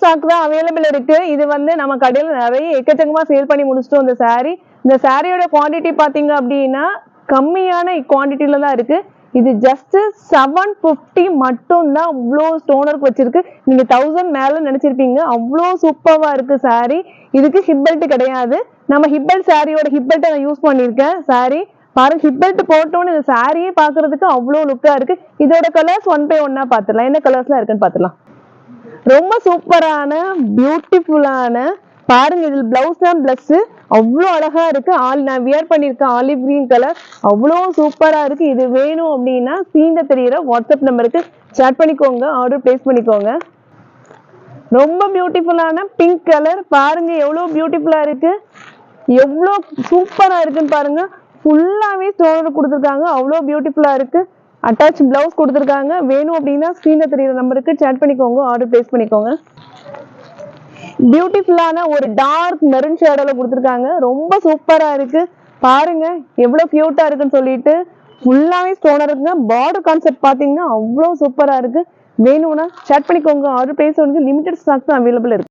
Stock தான் available இருக்கு. இது வந்து நம்ம கடையில நிறைய எக்கச்சக்கமா சேல் பண்ணி முடிச்சிட்டோம் இந்த saree. இந்த சாரியோட குவாண்டிட்டி பாத்தீங்க அப்படின்னா கம்மியான குவாண்டிட்டில தான் இருக்கு. இது ஜஸ்ட் 750 மட்டும் தான். அவ்வளோ ஸ்டோன் ஒர்க் வச்சிருக்கு. நீங்க 1000 மேல நினைச்சிருப்பீங்க. அவ்வளோ சூப்பர்வா இருக்கு saree. இதுக்கு ஹிப் பெல்ட் கிடையாது. நம்ம ஹிப் பெல்ட் சாரியோட ஹிப் பெல்ட் நான் யூஸ் பண்ணிருக்கேன். saree பாருங்க, ஹிப் பெல்ட் போட்டோன்னு இந்த சாரியே பாக்குறதுக்கு அவ்வளோ லுக்கா இருக்கு. இதோட கலர்ஸ் 1 by 1 பாத்துடலாம். என்ன கலர்ஸ்லாம் இருக்குன்னு பாத்துடலாம். ரொம்ப சூப்பரான பியூட்டிஃபுல்லான பாருங்க, இதுல பிளவுஸ் தான் பிளஸ். அவ்வளோ அழகா இருக்கு. நான் வியர் பண்ணிருக்கேன் ஆலிவ் கிரீன் கலர். அவ்வளோ சூப்பரா இருக்கு. இது வேணும் அப்படின்னா ஸ்கிரீன்ல தெரியுற வாட்ஸ்அப் நம்பருக்கு சேட் பண்ணிக்கோங்க, ஆர்டர் பிளேஸ் பண்ணிக்கோங்க. ரொம்ப பியூட்டிஃபுல்லான பிங்க் கலர் பாருங்க, எவ்வளவு பியூட்டிஃபுல்லா இருக்கு, எவ்வளோ சூப்பரா இருக்குன்னு பாருங்க. ஃபுல்லாவே ஸ்டோன் கொடுத்துருக்காங்க. அவ்வளோ பியூட்டிஃபுல்லா இருக்கு. அட்டாச் பிளவுஸ் கொடுத்துருக்காங்க. வேணும் அப்படின்னா ஸ்கிரீன்ல தெரியுற நம்பருக்கு சேட் பண்ணிக்கோங்க, ஆர்டர் பிளேஸ் பண்ணிக்கோங்க. பியூட்டிஃபுல்லான ஒரு டார்க் மெரூன் ஷேடோல கொடுத்துருக்காங்க. ரொம்ப சூப்பரா இருக்கு. பாருங்க எவ்வளவு கியூட்டா இருக்குன்னு சொல்லிட்டு. ஃபுல்லாவே ஸ்டோனா இருக்குங்க. பார்டர் கான்செப்ட் பாத்தீங்கன்னா அவ்வளவு சூப்பரா இருக்கு. வேணும்னா சேட் பண்ணிக்கோங்க, ஆர்டர் பிளேஸ் பண்ணுங்க. லிமிடெட் ஸ்டாக்ஸ் தான் அவைலபிள் இருக்கு.